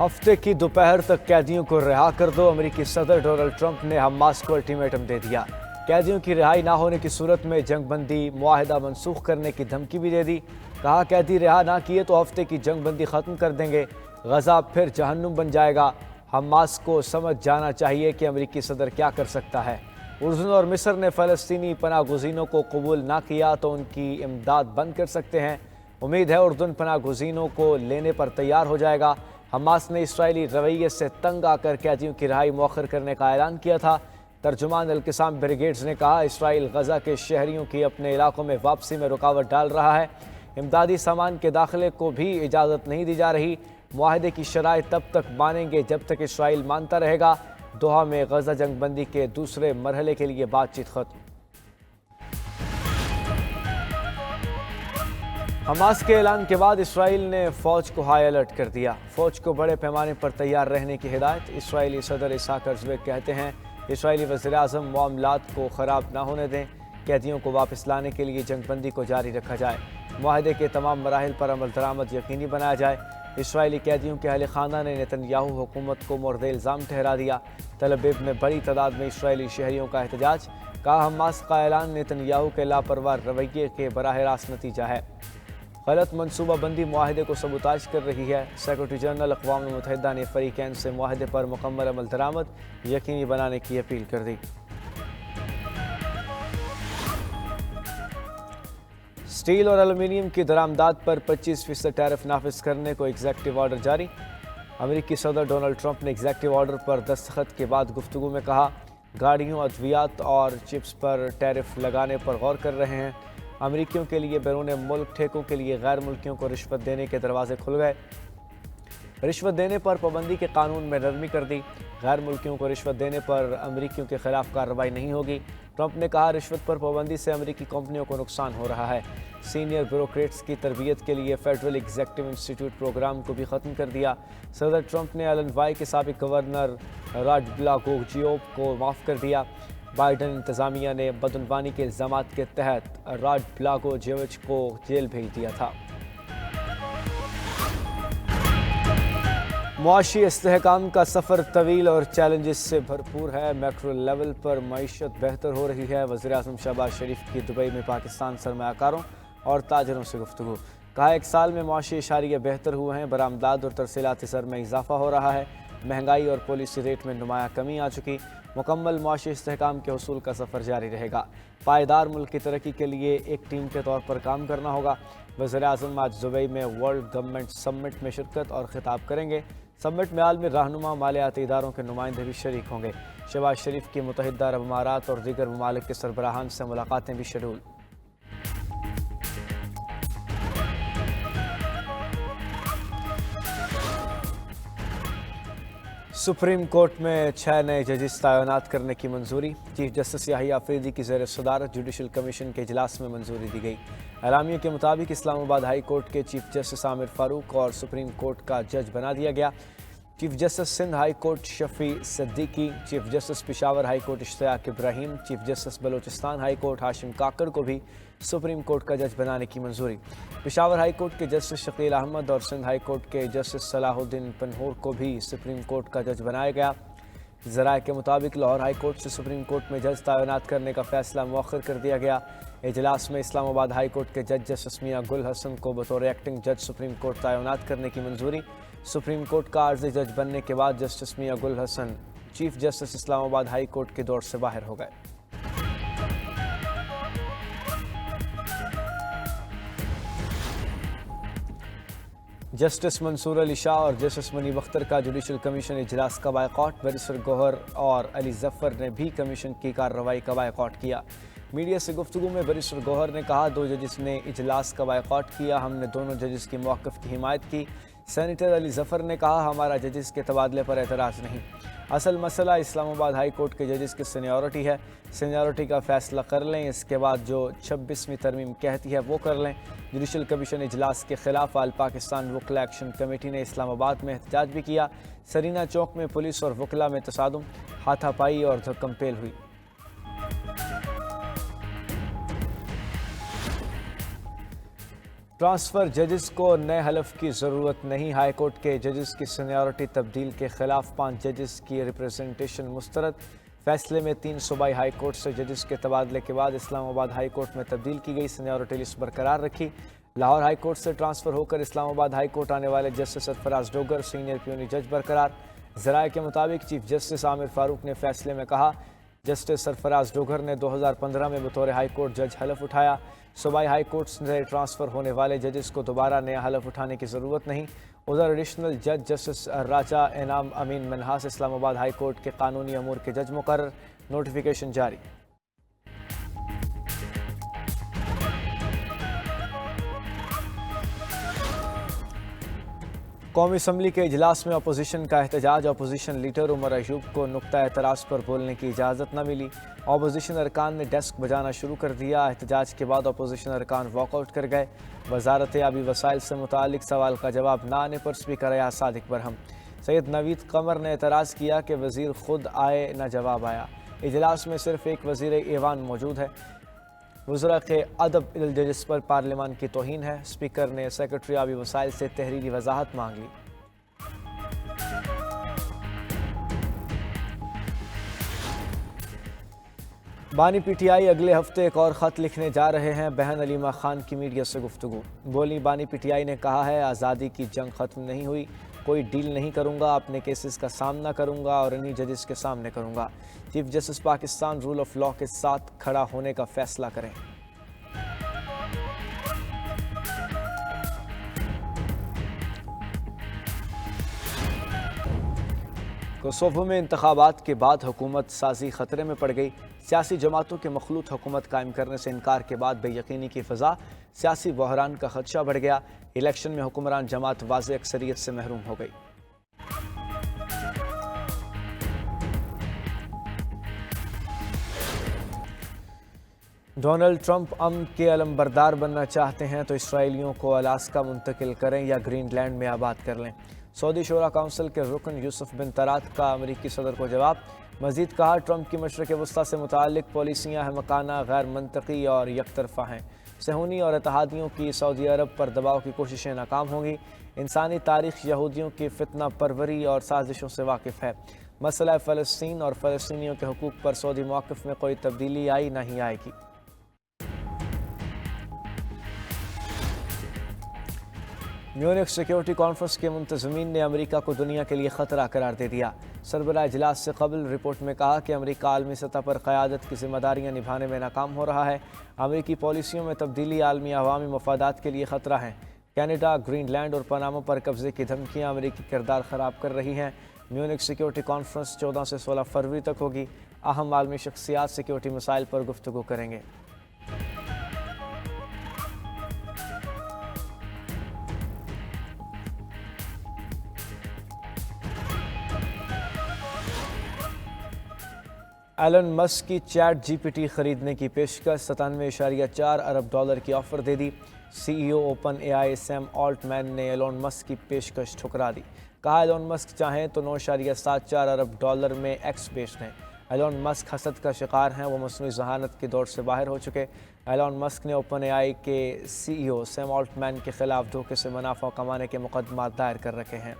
ہفتے کی دوپہر تک قیدیوں کو رہا کر دو، امریکی صدر ڈونلڈ ٹرمپ نے حماس کو الٹیمیٹم دے دیا۔ قیدیوں کی رہائی نہ ہونے کی صورت میں جنگ بندی معاہدہ منسوخ کرنے کی دھمکی بھی دے دی۔ کہا قیدی رہا نہ کیے تو ہفتے کی جنگ بندی ختم کر دیں گے، غزہ پھر جہنم بن جائے گا۔ حماس کو سمجھ جانا چاہیے کہ امریکی صدر کیا کر سکتا ہے۔ اردن اور مصر نے فلسطینی پناہ گزینوں کو قبول نہ کیا تو ان کی امداد بند کر سکتے ہیں۔ امید ہے اردن پناہ گزینوں کو لینے پر تیار ہو جائے گا۔ حماس نے اسرائیلی رویے سے تنگ آ کر قیدیوں کی رہائی مؤخر کرنے کا اعلان کیا تھا۔ ترجمان القسام بریگیڈز نے کہا اسرائیل غزہ کے شہریوں کی اپنے علاقوں میں واپسی میں رکاوٹ ڈال رہا ہے، امدادی سامان کے داخلے کو بھی اجازت نہیں دی جا رہی۔ معاہدے کی شرائط تب تک مانیں گے جب تک اسرائیل مانتا رہے گا۔ دوحہ میں غزہ جنگ بندی کے دوسرے مرحلے کے لیے بات چیت ختم۔ حماس کے اعلان کے بعد اسرائیل نے فوج کو ہائی الرٹ کر دیا، فوج کو بڑے پیمانے پر تیار رہنے کی ہدایت۔ اسرائیلی صدر اسحاق ہرزوگ کہتے ہیں اسرائیلی وزیر اعظم معاملات کو خراب نہ ہونے دیں، قیدیوں کو واپس لانے کے لیے جنگ بندی کو جاری رکھا جائے، معاہدے کے تمام مراحل پر عمل درآمد یقینی بنایا جائے۔ اسرائیلی قیدیوں کے اہل خانہ نے نتن یاہو حکومت کو مورد الزام ٹھہرا دیا۔ تل ابیب میں بڑی تعداد میں اسرائیلی شہریوں کا احتجاج، کہا حماس کا اعلان نتن یاہو کے لاپرواہ رویے کے براہ راست نتیجہ ہے، غلط منصوبہ بندی معاہدے کو سبوتاژ کر رہی ہے۔ سیکرٹری جنرل اقوام متحدہ نے فریقین سے معاہدے پر مکمل عمل درآمد یقینی بنانے کی اپیل کر دی۔ اسٹیل اور ایلومینیم کی درآمدات پر 25% ٹیرف نافذ کرنے کو ایگزیکٹو آرڈر جاری۔ امریکی صدر ڈونلڈ ٹرمپ نے ایگزیکٹو آرڈر پر دستخط کے بعد گفتگو میں کہا گاڑیوں، ادویات اور چپس پر ٹیرف لگانے پر غور کر رہے ہیں۔ امریکیوں کے لیے بیرون ملک ٹھیکوں کے لیے غیر ملکیوں کو رشوت دینے کے دروازے کھل گئے، رشوت دینے پر پابندی کے قانون میں نرمی کر دی، غیر ملکیوں کو رشوت دینے پر امریکیوں کے خلاف کارروائی نہیں ہوگی۔ ٹرمپ نے کہا رشوت پر پابندی سے امریکی کمپنیوں کو نقصان ہو رہا ہے۔ سینئر بیوروکریٹس کی تربیت کے لیے فیڈرل ایگزیکٹو انسٹی پروگرام کو بھی ختم کر دیا۔ صدر ٹرمپ نے ایلنوائی کے سابق گورنر راڈ بلاگوجیوب کو معاف کر دیا۔ بائیڈن انتظامیہ نے بدعنوانی کے الزامات کے تحت راڈ بلاگوجیوچ کو جیل بھیج دیا تھا۔ معاشی استحکام کا سفر طویل اور چیلنجز سے بھرپور ہے، میکرو لیول پر معیشت بہتر ہو رہی ہے۔ وزیر اعظم شہباز شریف کی دبئی میں پاکستان سرمایہ کاروں اور تاجروں سے گفتگو، کہا ایک سال میں معاشی اشاریہ بہتر ہوئے ہیں، برآمدات اور ترسیلات زر میں اضافہ ہو رہا ہے، مہنگائی اور پالیسی ریٹ میں نمایاں کمی آ چکی، مکمل معاشی استحکام کے حصول کا سفر جاری رہے گا، پائیدار ملک کی ترقی کے لیے ایک ٹیم کے طور پر کام کرنا ہوگا۔ وزیر اعظم آج دبئی میں ورلڈ گورنمنٹ سمٹ میں شرکت اور خطاب کریں گے۔ سمٹ میں عالمی رہنما مالیاتی اداروں کے نمائندے بھی شریک ہوں گے۔ شہباز شریف کی متحدہ عرب امارات اور دیگر ممالک کے سربراہان سے ملاقاتیں بھی شیڈول۔ سپریم کورٹ میں 6 نئے ججز تعینات کرنے کی منظوری، چیف جسٹس یحییٰ آفریدی کی زیر صدارت جوڈیشل کمیشن کے اجلاس میں منظوری دی گئی۔ اعلامیے کے مطابق اسلام آباد ہائی کورٹ کے چیف جسٹس عامر فاروق اور سپریم کورٹ کا جج بنا دیا گیا۔ Chief justice Sindh high court Shafi Siddiqui, chief justice Peshawar high court Ishtiaq Ibrahim, chief justice Balochistan high court Hashim Kakar کو بھی سپریم کورٹ کا جج بنانے کی منظوری۔ پشاور ہائی کورٹ کے جسٹس شکیل احمد اور سندھ ہائی کورٹ کے جسٹس صلاح الدین پنہور کو بھی سپریم کورٹ کا جج بنایا گیا۔ ذرائع کے مطابق لاہور ہائی کورٹ سے سپریم کورٹ میں جج تعینات کرنے کا فیصلہ مؤخر کر دیا گیا۔ اجلاس میں اسلام آباد ہائی کورٹ کے جج جسٹس میاں گل حسن کو بطور ایکٹنگ جج سپریم کورٹ تعینات کرنے کی منظوری۔ سپریم کورٹ کا عارضی جج بننے کے بعد جسٹس میاں گل حسن چیف جسٹس اسلام آباد ہائی کورٹ کے دور سے باہر ہو گئے۔ جسٹس منصور علی شاہ اور جسٹس منیب اختر کا جوڈیشل کمیشن اجلاس کا بائیکاٹ، بیرسٹر گوہر اور علی ظفر نے بھی کمیشن کی کارروائی کا بائیکاٹ کیا۔ میڈیا سے گفتگو میں بیرسٹر گوہر نے کہا 2 ججز نے اجلاس کا بائیکاٹ کیا، ہم نے دونوں ججز کی موقف کی حمایت کی۔ سینیٹر علی ظفر نے کہا ہمارا ججز کے تبادلے پر اعتراض نہیں، اصل مسئلہ اسلام آباد ہائی کورٹ کے ججز کی سینیورٹی ہے، سینیورٹی کا فیصلہ کر لیں، اس کے بعد جو 26ویں ترمیم کہتی ہے وہ کر لیں۔ جوڈیشل کمیشن اجلاس کے خلاف آل پاکستان وکلا ایکشن کمیٹی نے اسلام آباد میں احتجاج بھی کیا۔ سرینا چوک میں پولیس اور وکلا میں تصادم، ہاتھا پائی اور دھکم پیل ہوئی۔ ٹرانسفر ججز کو نئے حلف کی ضرورت نہیں، ہائی کورٹ کے ججز کی سینیورٹی تبدیل کے خلاف 5 ججز کی ریپریزنٹیشن مسترد۔ فیصلے میں 3 صوبائی ہائی کورٹ سے ججز کے تبادلے کے بعد اسلام آباد ہائی کورٹ میں تبدیل کی گئی سینیورٹی لسٹ برقرار رکھی۔ لاہور ہائی کورٹ سے ٹرانسفر ہو کر اسلام آباد ہائی کورٹ آنے والے جسٹس سرفراز ڈوگر سینئر پیونی جج برقرار۔ ذرائع کے مطابق چیف جسٹس عامر فاروق نے فیصلے میں کہا، جسٹس سرفراز ڈوگر نے 2015 میں بطور ہائی کورٹ جج حلف اٹھایا۔ صوبائی ہائی کورٹ سے ٹرانسفر ہونے والے ججز کو دوبارہ نیا حلف اٹھانے کی ضرورت نہیں۔ ادھر ایڈیشنل جج جسٹس راجہ انعام امین منہاس اسلام آباد ہائی کورٹ کے قانونی امور کے جج مقرر، نوٹیفیکیشن جاری۔ قومی اسمبلی کے اجلاس میں اپوزیشن کا احتجاج، اپوزیشن لیڈر عمر ایوب کو نقطہ اعتراض پر بولنے کی اجازت نہ ملی۔ اپوزیشن ارکان نے ڈیسک بجانا شروع کر دیا۔ احتجاج کے بعد اپوزیشن ارکان واک آؤٹ کر گئے۔ وزارت آبی وسائل سے متعلق سوال کا جواب نہ آنے پر اسپیکر ایاز صادق برہم۔ سید نوید قمر نے اعتراض کیا کہ وزیر خود آئے نہ جواب آیا، اجلاس میں صرف ایک وزیر ایوان موجود ہے۔ وزراء کے ادب الججس پر پارلیمان کی توہین ہے، اسپیکر نے سیکرٹری آبی وسائل سے تحریری وضاحت مانگ لی۔ بانی پی ٹی آئی اگلے ہفتے ایک اور خط لکھنے جا رہے ہیں، بہن علیمہ خان کی میڈیا سے گفتگو۔ بولی بانی پی ٹی آئی نے کہا ہے، آزادی کی جنگ ختم نہیں ہوئی، کوئی ڈیل نہیں کروں گا، اپنے کیسز کا سامنا کروں گا اور انہی ججز کے سامنے کروں گا۔ Chief justice Pakistan rule of law کے ساتھ کھڑا ہونے کا فیصلہ کریں۔ کوسووو میں انتخابات کے بعد حکومت سازی خطرے میں پڑ گئی۔ سیاسی جماعتوں کے مخلوط حکومت قائم کرنے سے انکار کے بعد بے یقینی کی فضا، سیاسی بحران کا خدشہ بڑھ گیا۔ الیکشن میں حکمران جماعت واضح اکثریت سے محروم ہو گئی۔ ڈونلڈ ٹرمپ امن کے علمبردار بننا چاہتے ہیں تو اسرائیلیوں کو الاسکا منتقل کریں یا گرین لینڈ میں آباد کر لیں۔ سعودی شورا کونسل کے رکن یوسف بن طرات کا امریکی صدر کو جواب۔ مزید کہا، ٹرمپ کی مشرق وسطیٰ سے متعلق پالیسیاں احمقانہ، غیر منطقی اور یک طرفہ ہیں۔ صہیونی اور اتحادیوں کی سعودی عرب پر دباؤ کی کوششیں ناکام ہوں گی۔ انسانی تاریخ یہودیوں کی فتنہ پروری اور سازشوں سے واقف ہے۔ مسئلہ فلسطین اور فلسطینیوں کے حقوق پر سعودی موقف میں کوئی تبدیلی آئی نہ ہی آئے گی۔ میونخ سیکیورٹی کانفرنس کے منتظمین نے امریکہ کو دنیا کے لیے خطرہ قرار دے دیا۔ سربراہ اجلاس سے قبل رپورٹ میں کہا کہ امریکہ عالمی سطح پر قیادت کی ذمہ داریاں نبھانے میں ناکام ہو رہا ہے۔ امریکی پالیسیوں میں تبدیلی عالمی عوامی مفادات کے لیے خطرہ ہے۔ کینیڈا، گرین لینڈ اور پاناما پر قبضے کی دھمکیاں امریکی کردار خراب کر رہی ہیں۔ میونخ سیکیورٹی کانفرنس 14 سے 16 فروری تک ہوگی۔ اہم عالمی شخصیات سیکیورٹی مسائل پر گفتگو کریں گے۔ ایلن مسک کی چیٹ جی پی ٹی خریدنے کی پیشکش، 97.4 ارب ڈالر کی آفر دے دی۔ سی ای او اوپن اے آئی سیم آلٹ مین نے ایلن مسک کی پیشکش ٹھکرا دی۔ کہا، ایلن مسک چاہیں تو 9.74 ارب ڈالر میں ایکس بیچ دیں۔ ایلن مسک حسد کا شکار ہیں، وہ مصنوعی ذہانت کی دور سے باہر ہو چکے۔ ایلن مسک نے اوپن اے آئی کے سی ای او سیم آلٹ مین کے خلاف دھوکے سے منافع کمانے کے مقدمات دائر کر رکھے ہیں۔